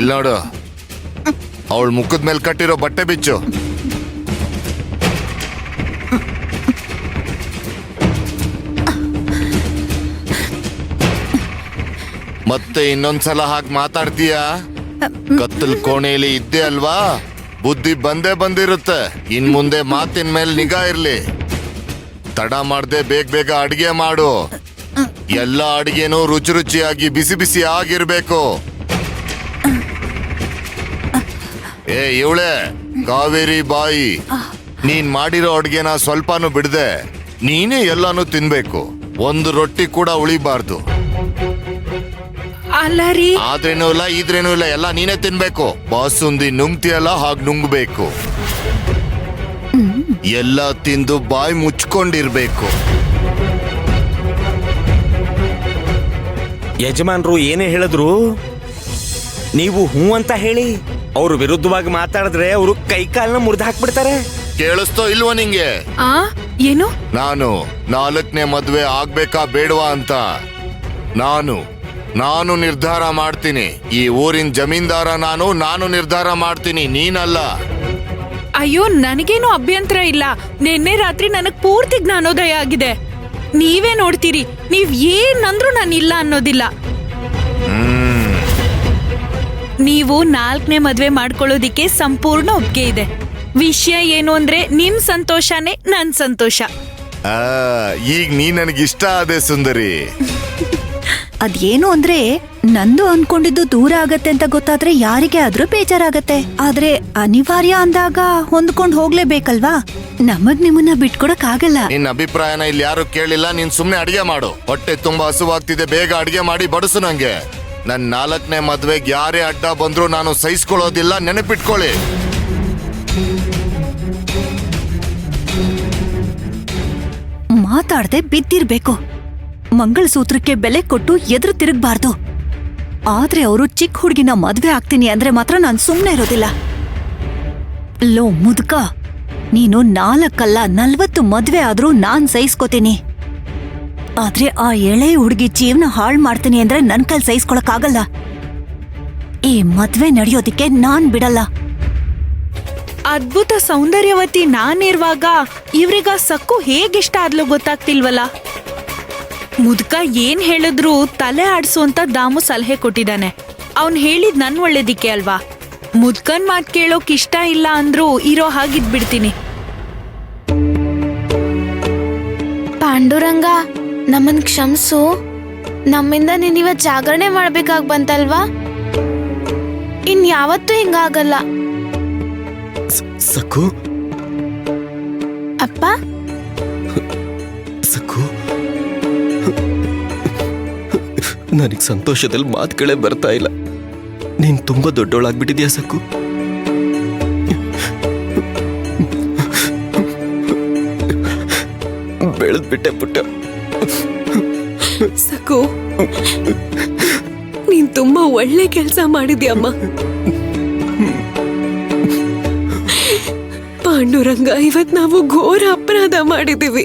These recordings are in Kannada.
ಇಲ್ಲ ನೋಡು, ಅವಳ ಮುಖದ ಮೇಲೆ ಕಟ್ಟಿರೋ ಬಟ್ಟೆ ಬಿಚ್ಚು. ಮತ್ತೆ ಇನ್ನೊಂದ್ಸಲ ಹಾಗೆ ಮಾತಾಡ್ತೀಯಾ? ಕತ್ತಲ್ ಕೋಣೆಯಲ್ಲಿ ಇದ್ದೆ ಅಲ್ವಾ, ಬುದ್ಧಿ ಬಂದೇ ಬಂದಿರುತ್ತೆ. ಇನ್ ಮುಂದೆ ಮಾತಿನ ಮೇಲೆ ನಿಗಾ ಇರ್ಲಿ. ತಡ ಮಾಡ್ದೆ ಬೇಗ ಅಡಿಗೆ ಮಾಡು. ಎಲ್ಲ ಅಡಿಗೆನೂ ರುಚಿ ರುಚಿಯಾಗಿ ಬಿಸಿ ಬಿಸಿ ಆಗಿರ್ಬೇಕು. ಇವಳೆ ಕಾವೇರಿ ಬಾಯಿ, ನೀನ್ ಮಾಡಿರೋ ಅಡ್ಗೆನ ಸ್ವಲ್ಪನೂ ಬಿಡದೆ ನೀನೇ ಎಲ್ಲಾನು ತಿನ್ಬೇಕು. ಒಂದು ರೊಟ್ಟಿ ಕೂಡ ಉಳಿಬಾರ್ದು. ಆದ್ರೇನೂ ಇಲ್ಲ ಇದ್ರೇನೂ ಇಲ್ಲ, ಎಲ್ಲ ನೀನೇ ತಿನ್ಬೇಕು. ಬಾಸುಂದಿ ನುಂಗ್ತಿಯಲ್ಲ ಹಾಗೆ ನುಂಗ್ಬೇಕು. ಎಲ್ಲ ತಿಂದು ಬಾಯಿ ಮುಚ್ಕೊಂಡಿರ್ಬೇಕು. ಯಜಮಾನ್ರು ಏನೇ ಹೇಳಿದ್ರು ನೀವು ಹೂ ಅಂತ ಹೇಳಿ. ಅವ್ರು ವಿರುದ್ಧವಾಗಿ ಮಾತಾಡಿದ್ರೆ ಅವರು ಕೈಕಾಲನ್ನ ಮುರಿದು ಹಾಕ್ಬಿಡ್ತಾರೆ. ಕೇಳಿಸ್ತೋ ಇಲ್ವೋ ನಿಂಗೆ? ಏನು? ನಾನು 4ನೇ ಮದ್ವೆ ಆಗ್ಬೇಕಾ ಬೇಡವಾ ಅಂತ ನಾನು ನಿರ್ಧಾರ ಮಾಡ್ತೀನಿ. ಈ ಊರಿನ ಜಮೀನ್ದಾರ ನಾನು ನಿರ್ಧಾರ ಮಾಡ್ತೀನಿ, ನೀನಲ್ಲ. ಅಯ್ಯೋ, ನನಗೇನು ಅಭ್ಯಂತರ ಇಲ್ಲ. ನಿನ್ನೆ ರಾತ್ರಿ ನನಗ್ ಪೂರ್ತಿ ಜ್ಞಾನೋದಯ ಆಗಿದೆ. ನೀವೇ ನೋಡ್ತೀರಿ, ನೀವ್ ಏನಂದ್ರೂ ನಾನು ಇಲ್ಲ ಅನ್ನೋದಿಲ್ಲ. ನೀವು 4ನೇ ಮದ್ವೆ ಮಾಡ್ಕೊಳ್ಳೋದಿಕ್ಕೆ ಸಂಪೂರ್ಣ ಒಪ್ಪಿಗೆ ಇದೆ. ವಿಷಯ ಏನು ಅಂದ್ರೆ ನಿಮ್ ಸಂತೋಷನೇ ನನ್ ಸಂತೋಷ. ಈಗ ನೀ ನನಗಿಷ್ಟ ಆದೆ ಸುಂದರಿ. ಅದೇನು ಅಂದ್ರೆ ನಂದು ಅನ್ಕೊಂಡಿದ್ದು ದೂರ ಆಗತ್ತೆ ಅಂತ ಗೊತ್ತಾದ್ರೆ ಯಾರಿಗೆ ಆದ್ರೂ ಬೇಜಾರಾಗತ್ತೆ. ಆದ್ರೆ ಅನಿವಾರ್ಯ ಅಂದಾಗ ಹೊಂದ್ಕೊಂಡ್ ಹೋಗ್ಲೇಬೇಕಲ್ವಾ. ನಮಗ್ ನಿಮ್ಮನ್ನ ಬಿಟ್ಕೊಡಕ್ ಆಗಲ್ಲ. ನಿನ್ನ ಅಭಿಪ್ರಾಯನ ಇಲ್ಲಿ ಯಾರು ಕೇಳಿಲ್ಲ. ನೀನ್ ಸುಮ್ನೆ ಅಡಿಗೆ ಮಾಡು. ಹೊಟ್ಟೆ ತುಂಬಾ ಹಸುವಾಗ್ತಿದೆ, ಬೇಗ ಅಡಿಗೆ ಮಾಡಿ ಬಡಿಸು ನಂಗೆ. ನನ್ 4ನೇ ಮದ್ವೆಗೆ ಯಾರೇ ಅಡ್ಡ ಬಂದ್ರು ನಾನು ಸಹಿಸ್ಕೊಳ್ಳೋದಿಲ್ಲ, ನೆನಪಿಟ್ಕೊಳ್ಳಿ. ಮಾತಾಡ್ದೆ ಬಿದ್ದಿರ್ಬೇಕು. ಮಂಗಳಸೂತ್ರಕ್ಕೆ ಬೆಲೆ ಕೊಟ್ಟು ಎದುರು ತಿರುಗಬಾರ್ದು. ಆದ್ರೆ ಅವರು ಚಿಕ್ಕ ಹುಡುಗಿನ ಮದ್ವೆ ಆಗ್ತೀನಿ ಅಂದ್ರೆ ಮಾತ್ರ ನಾನ್ ಸುಮ್ನೆ ಇರೋದಿಲ್ಲ. ಲೋ ಮುದುಕ, ನೀನು 4 ಅಲ್ಲ 40 ಮದ್ವೆ ಆದ್ರೂ ನಾನ್ ಸಹಿಸ್ಕೋತೀನಿ. ಆದ್ರೆ ಆ ಎಳೆ ಹುಡುಗಿ ಜೀವನ ಹಾಳು ಮಾಡ್ತೀನಿ ಅಂದ್ರೆ ನನ್ ಕೈಲಿ ಸಹಿಸ್ಕೊಳಕ್ ಆಗಲ್ಲ. ಈ ಮದ್ವೆ ನಡೆಯೋದಿಕ್ಕೆ ನಾನ್ ಬಿಡಲ್ಲ. ಅದ್ಭುತ ಸೌಂದರ್ಯವತಿ ನಾನಿರುವಾಗ ಇವ್ರಿಗ ಸಕ್ಕು ಹೇಗಿಷ್ಟ ಆದ್ಲು ಗೊತ್ತಾಗ್ತಿಲ್ವಲ್ಲ. ಮುದ್ಕ ಏನ್ ಹೇಳಿದ್ರು ತಲೆ ಆಡ್ಸು ಅಂತ ದಾಮು ಸಲಹೆ ಕೊಟ್ಟಿದ್ದಾನೆ. ಅವನ್ ಹೇಳಿದ್ ನನ್ ಒಳ್ಳೇದಿಕ್ಕೆ ಅಲ್ವಾ. ಮುದ್ಕನ್ ಮಾತ್ ಕೇಳೋಕ್ ಇಷ್ಟ ಇಲ್ಲ ಅಂದ್ರೂ ಇರೋ ಹಾಗಿದ್ ಬಿಡ್ತೀನಿ. ಪಾಂಡುರಂಗ, ನಮ್ಮನ್ ಕ್ಷಮ್ಸು. ನಮ್ಮಿಂದ ನೀನಿವತ್ ಜಾಗರಣೆ ಮಾಡ್ಬೇಕಾಗ್ ಬಂತಲ್ವಾ. ಇನ್ ಯಾವತ್ತೂ ಹಿಂಗಾಗಲ್ಲ. ಸಕ್ಕು, ಅಪ್ಪ, ಸಕ್ಕು, ನನಗ್ ಸಂತೋಷದಲ್ಲಿ ಮಾತುಗಳೇ ಬರ್ತಾ ಇಲ್ಲ. ನೀನ್ ತುಂಬಾ ದೊಡ್ಡವಳಾಗ್ಬಿಟ್ಟಿದ್ಯಾ ಸಕ್ಕು. ಬೆಳೆದ್ಬಿಟ್ಟೆ ಪುಟ್ಟ. ಸಕ್ಕು, ನೀನ್ ತುಂಬಾ ಒಳ್ಳೆ ಕೆಲ್ಸ ಮಾಡಿದ್ಯಮ್ಮ. ಪಾಂಡುರಂಗ, ಇವತ್ ನಾವು ಘೋರ ಅಪರಾಧ ಮಾಡಿದೀವಿ.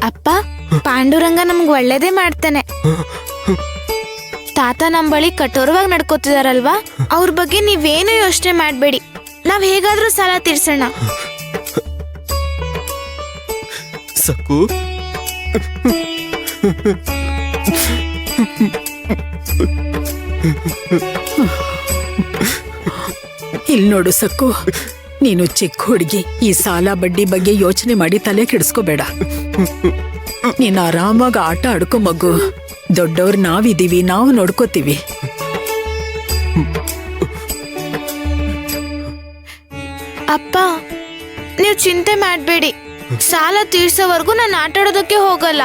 ಅಪ್ಪ, ಪಾಂಡುರಂಗ ನಮ್ಗ್ ಒಳ್ಳೇದೇ ಮಾಡ್ತಾನೆ. ತಾತ ನಮ್ ಬಳಿ ಕಠೋರವಾಗಿ ನಡ್ಕೋತಿದಾರಲ್ವಾ, ಅವ್ರ ಬಗ್ಗೆ ನೀವೇನು ಯೋಚನೆ ಮಾಡ್ಬೇಡಿ. ನಾವ್ ಹೇಗಾದ್ರೂ ಸಾಲ ತೀರ್ಸೋಣ. ಸಕ್ಕು, ಇಲ್ ನೋಡು ಸಕ್ಕು, ನೀನು ಚಿಕ್ಕ ಹುಡುಗಿ. ಈ ಸಾಲ ಬಡ್ಡಿ ಬಗ್ಗೆ ಯೋಚನೆ ಮಾಡಿ ತಲೆ ಕೆಡಿಸ್ಕೋಬೇಡ. ನೀನ್ ಆರಾಮಾಗಿ ಆಟ ಆಡ್ಕೊ ಮಗು. ದೊಡ್ಡವ್ರು ನಾವಿದೀವಿ, ನಾವು ನೋಡ್ಕೋತೀವಿ. ಅಪ್ಪ, ನೀವ್ ಚಿಂತೆ ಮಾಡ್ಬೇಡಿ. ಸಾಲ ತೀರ್ಸೋವರೆಗೂ ನಾನು ಆಟ ಆಡೋದಕ್ಕೆ ಹೋಗಲ್ಲ.